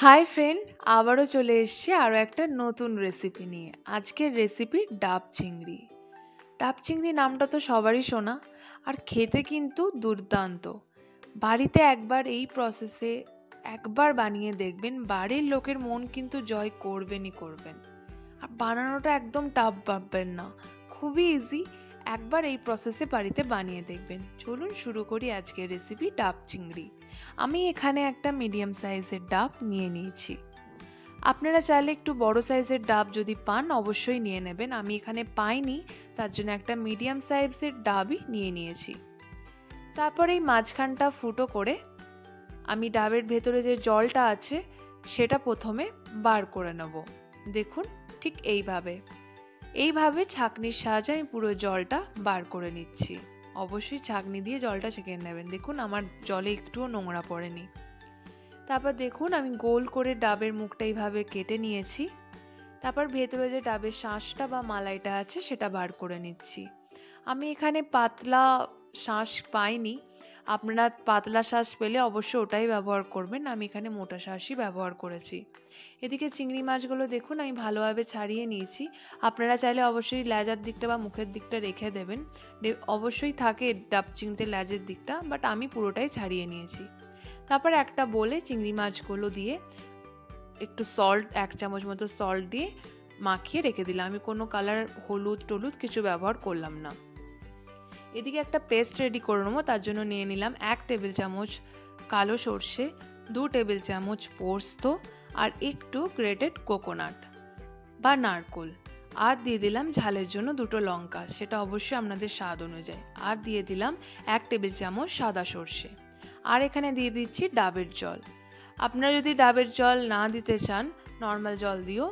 Hi friend, আবারও চলে এসেছি আরও একটা নতুন রেসিপি নিয়ে। আজকের রেসিপি ডাব চিংড়ি। ডাব চিংড়ি নামটা তো সবারই শোনা, আর খেতে কিন্তু দুর্দান্ত। বাড়িতে একবার এই প্রসেসে একবার বানিয়ে দেখবেন, বাড়ির লোকের মন কিন্তু জয় করবেনই করবেন। আর বানানোটা একদম টাফ ভাববেন না, খুবই ইজি। একবার এই প্রসেসে বাড়িতে বানিয়ে দেখবেন। চলুন শুরু করি আজকের রেসিপি ডাব চিংড়ি। আমি এখানে একটা মিডিয়াম সাইজের ডাব নিয়ে নিয়েছি। আপনারা চাইলে একটু বড় সাইজের ডাব যদি পান অবশ্যই নিয়ে নেবেন। আমি এখানে পাইনি, তার জন্য একটা মিডিয়াম সাইজের ডাবই নিয়ে নিয়েছি। তারপর এই মাঝখানটা ফুটো করে আমি ডাবের ভেতরে যে জলটা আছে সেটা প্রথমে বার করে নেব। দেখুন, ঠিক এইভাবে ছাঁকনির সাহায্যে আমি পুরো জলটা বার করে নিচ্ছি। অবশ্যই ছাঁকনি দিয়ে জলটা ছেঁকে নেবেন। দেখুন আমার জলে একটুও নোংরা পড়েনি। তারপর দেখুন আমি গোল করে ডাবের মুখটা এইভাবে কেটে নিয়েছি। তারপর ভেতরে যে ডাবের শাঁসটা বা মালাইটা আছে সেটা বার করে নিচ্ছি। আমি এখানে পাতলা শাঁস পাইনি, আপনারা পাতলা শাঁস পেলে অবশ্যই ওটাই ব্যবহার করবেন। আমি এখানে মোটা শাঁসই ব্যবহার করেছি। এদিকে চিংড়ি মাছগুলো দেখুন আমি ভালোভাবে ছাড়িয়ে নিয়েছি। আপনারা চাইলে অবশ্যই লেজার দিকটা বা মুখের দিকটা রেখে দেবেন। অবশ্যই থাকে ডাব চিংড়িতে লেজের দিকটা, বাট আমি পুরোটাই ছাড়িয়ে নিয়েছি। তারপর একটা বলে চিংড়ি মাছগুলো দিয়ে একটু সল্ট, 1 চামচ মতো সল্ট দিয়ে মাখিয়ে রেখে দিলাম। আমি কোনো কালার হলুদ টলুদ কিছু ব্যবহার করলাম না। এদিকে একটা পেস্ট রেডি করে নেবো। তার জন্য নিয়ে নিলাম 1 টেবিল চামচ কালো সর্ষে, 2 টেবিল চামচ পোস্ত আর একটু গ্রেটেড কোকোনাট বা নারকোল, আর দিয়ে দিলাম ঝালের জন্য 2টো লঙ্কা, সেটা অবশ্যই আপনাদের স্বাদ অনুযায়ী। আর দিয়ে দিলাম 1 টেবিল চামচ সাদা সর্ষে। আর এখানে দিয়ে দিচ্ছি ডাবের জল। আপনারা যদি ডাবের জল না দিতে চান নর্মাল জল দিয়েও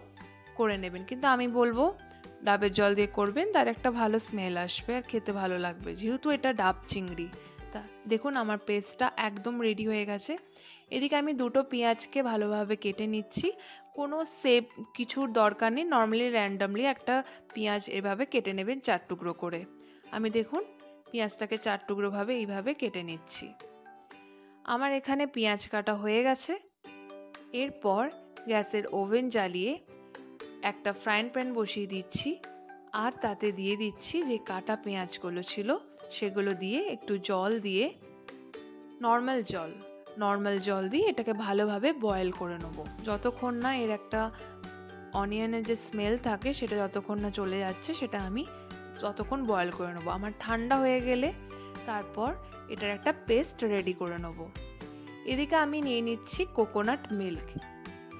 করে নেবেন, কিন্তু আমি বলবো ডাবের জল দিয়ে করবেন, তার একটা ভালো স্মেল আসবে আর খেতে ভালো লাগবে, যেহেতু এটা ডাব চিংড়ি। তা দেখুন আমার পেস্টটা একদম রেডি হয়ে গেছে। এদিকে আমি 2টো পেঁয়াজকে ভালোভাবে কেটে নিচ্ছি। কোনো শেপ কিছুর দরকার নেই, নর্মালি র্যান্ডামলি একটা পেঁয়াজ এভাবে কেটে নেবেন 4 টুকরো করে। আমি দেখুন পেঁয়াজটাকে 4 টুকরোভাবে এইভাবে কেটে নিচ্ছি। আমার এখানে পেঁয়াজ কাটা হয়ে গেছে। এরপর গ্যাসের ওভেন জ্বালিয়ে একটা ফ্রাইং প্যান বসিয়ে দিচ্ছি, আর তাতে দিয়ে দিচ্ছি যে কাটা পেঁয়াজগুলো ছিল সেগুলো দিয়ে একটু জল দিয়ে, নর্মাল জল দিয়ে এটাকে ভালোভাবে বয়েল করে নেব। যতক্ষণ না এর একটা অনিয়নের যে স্মেল থাকে সেটা যতক্ষণ না চলে যাচ্ছে সেটা আমি ততক্ষণ বয়েল করে নেব। আমার ঠান্ডা হয়ে গেলে তারপর এটার একটা পেস্ট রেডি করে নেব। এদিকে আমি নিয়ে নিচ্ছি কোকোনাট মিল্ক।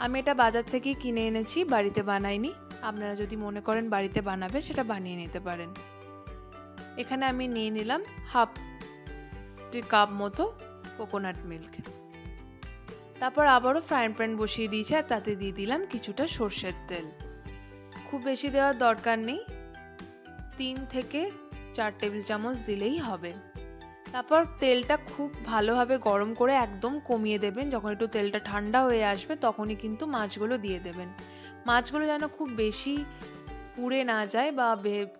আমি এটা বাজার থেকে কিনে এনেছি, বাড়িতে বানাইনি। আপনারা যদি মনে করেন বাড়িতে বানাবেন সেটা বানিয়ে নিতে পারেন। এখানে আমি নিয়ে নিলাম হাফ কাপ মতো কোকোনাট মিল্ক। তারপর আবারও ফ্রাইং প্যান বসিয়ে দিয়েছি, আর তাতে দিয়ে দিলাম কিছুটা সর্ষের তেল। খুব বেশি দেওয়ার দরকার নেই, 3 থেকে 4 টেবিল চামচ দিলেই হবে। তারপর তেলটা খুব ভালোভাবে গরম করে একদম কমিয়ে দেবেন। যখন একটু তেলটা ঠান্ডা হয়ে আসবে তখনই কিন্তু মাছগুলো দিয়ে দেবেন। মাছগুলো যেন খুব বেশি পুড়ে না যায় বা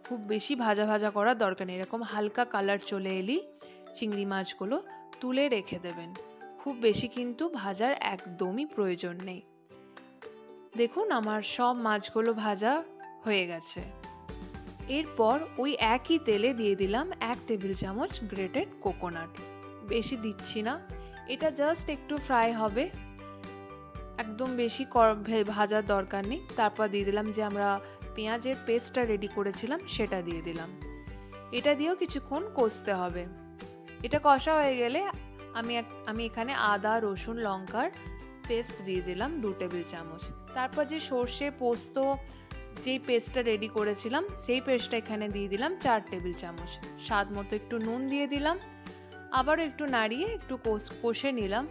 খুব বেশি ভাজা ভাজা করার দরকার নেই। এরকম হালকা কালার চলে এলেই চিংড়ি মাছগুলো তুলে রেখে দেবেন। খুব বেশি কিন্তু ভাজার একদমই প্রয়োজন নেই। দেখুন আমার সব মাছগুলো ভাজা হয়ে গেছে। এরপর ওই একই তেলে দিয়ে দিলাম 1 টেবিল চামচ গ্রেটেড কোকোনাট। বেশি দিচ্ছি না, এটা জাস্ট একটু ফ্রাই হবে, একদম বেশি ভাজার দরকার নেই। তারপর দিয়ে দিলাম যে আমরা পেঁয়াজের পেস্টটা রেডি করেছিলাম সেটা দিয়ে দিলাম। এটা দিয়েও কিছুক্ষণ কষতে হবে। এটা কষা হয়ে গেলে আমি এখানে আদা রসুন লঙ্কার পেস্ট দিয়ে দিলাম 2 টেবিল চামচ। তারপর যে সর্ষে পোস্ত যেই পেস্টটা রেডি করেছিলাম সেই পেস্টটা এখানে দিয়ে দিলাম 4 টেবিল চামচ। স্বাদ মতো একটু নুন দিয়ে দিলাম। আবারও একটু নাড়িয়ে একটু কষে নিলাম।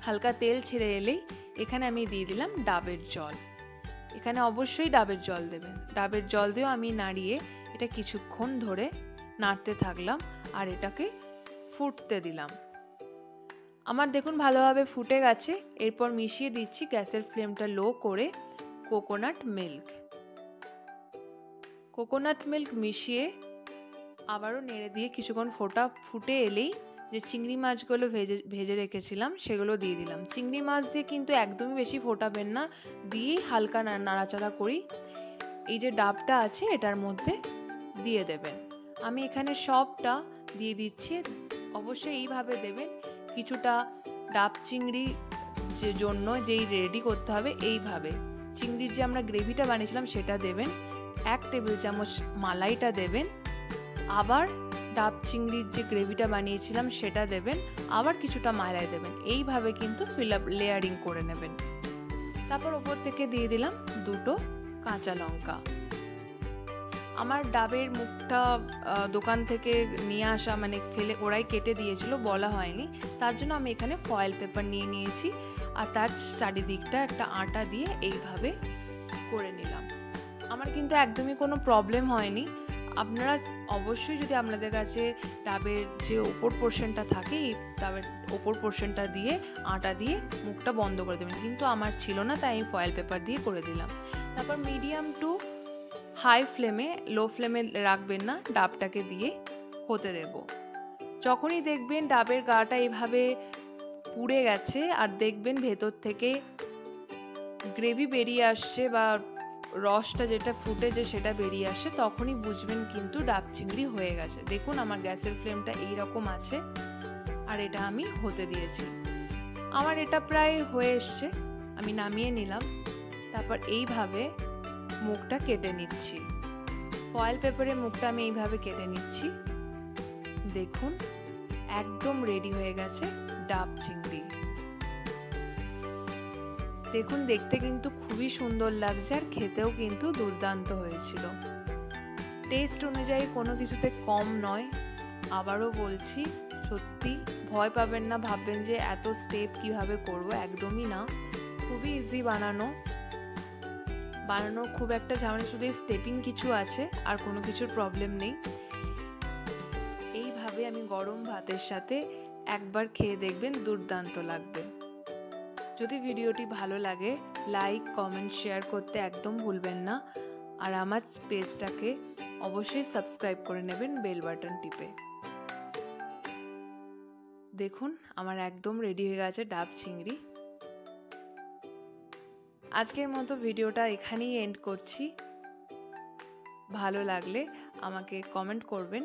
হালকা তেল ছেড়ে এলেই এখানে আমি দিয়ে দিলাম ডাবের জল। এখানে অবশ্যই ডাবের জল দেবেন। ডাবের জল দিয়েও আমি নাড়িয়ে এটা কিছুক্ষণ ধরে নাড়তে থাকলাম আর এটাকে ফুটতে দিলাম। আমার দেখুন ভালোভাবে ফুটে গেছে। এরপর মিশিয়ে দিচ্ছি গ্যাসের ফ্লেমটা লো করে কোকোনাট মিল্ক মিশিয়ে আবারও নেড়ে দিয়ে কিছুক্ষণ ফুটে এলেই যে চিংড়ি মাছগুলো ভেজে রেখেছিলাম সেগুলো দিয়ে দিলাম। চিংড়ি মাছ দিয়ে কিন্তু একদমই বেশি ফোটাবেন না, দিয়েই হালকা নাড়াচাড়া করি এই যে ডাবটা আছে এটার মধ্যে দিয়ে দেবেন। আমি এখানে সবটা দিয়ে দিচ্ছি, অবশ্যই এইভাবে দেবেন। কিছুটা ডাব চিংড়ি যে জন্য যেই রেডি করতে হবে এইভাবে, চিংড়ির যে আমরা গ্রেভিটা বানিয়েছিলাম সেটা দেবেন, 1 টেবিল চামচ মালাইটা দেবেন, আবার ডাব চিংড়ির যে গ্রেভিটা বানিয়েছিলাম সেটা দেবেন, আবার কিছুটা মালাই দেবেন। এইভাবে কিন্তু ফিল আপ লেয়ারিং করে নেবেন। তারপর ওপর থেকে দিয়ে দিলাম 2টো কাঁচা লঙ্কা। আমার ডাবের মুখটা দোকান থেকে নিয়ে আসা, মানে ফেলে ওরাই কেটে দিয়েছিল, বলা হয়নি, তার জন্য আমি এখানে ফয়েল পেপার নিয়ে নিয়েছি আর তার চারিদিকটা একটা আটা দিয়ে এইভাবে করে নিলাম। আমার কিন্তু একদমই কোনো প্রবলেম হয়নি। আপনারা অবশ্যই যদি আপনাদের কাছে ডাবের যে ওপর পোর্শনটা থাকে, এই ডাবের ওপর পোর্শনটা দিয়ে আটা দিয়ে মুখটা বন্ধ করে দেবেন, কিন্তু আমার ছিল না তাই আমি ফয়েল পেপার দিয়ে করে দিলাম। তারপর মিডিয়াম টু হাই ফ্লেমে, লো ফ্লেমে রাখবেন না, ডাবটাকে দিয়ে হতে দেব। যখনই দেখবেন ডাবের গাটা এইভাবে পুড়ে গেছে আর দেখবেন ভেতর থেকে গ্রেভি বেরিয়ে আসছে বা রসটা যেটা ফুটেছে সেটা বেরিয়ে আসছে, তখনই বুঝবেন কিন্তু ডাব চিংড়ি হয়ে গেছে। দেখুন আমার গ্যাসের ফ্লেমটা এইরকম আছে আর এটা আমি হতে দিয়েছি। আমার এটা প্রায় হয়ে এসছে, আমি নামিয়ে নিলাম। তারপর এইভাবে মুখটা কেটে নিচ্ছি, ফয়েল পেপারের মুখটা আমি এইভাবে কেটে নিচ্ছি। দেখুন একদম রেডি হয়ে গেছে ডাব চিংড়ি। দেখুন দেখতে কিন্তু খুবই সুন্দর লাগছে আর খেতেও কিন্তু দুর্দান্ত হয়েছিল। টেস্ট অনুযায়ী কোনো কিছুতে কম নয়। আবারও বলছি, সত্যি ভয় পাবেন না, ভাববেন যে এত স্টেপ কিভাবে করব, একদমই না, খুবই ইজি বানানোর খুব একটা ঝামেলা, শুধু স্টেপিং কিছু আছে আর কোনো কিছুর প্রবলেম নেই। এইভাবে আমি গরম ভাতের সাথে একবার খেয়ে দেখবেন, দুর্দান্ত লাগবে। যদি ভিডিওটি ভালো লাগে লাইক কমেন্ট শেয়ার করতে একদম ভুলবেন না, আর আমার পেজটাকে অবশ্যই সাবস্ক্রাইব করে নেবেন বেল বাটন টিপে। দেখুন আমার একদম রেডি হয়ে গেছে ডাব চিংড়ি। আজকের মতো ভিডিওটা এখানেই এন্ড করছি। ভালো লাগলে আমাকে কমেন্ট করবেন।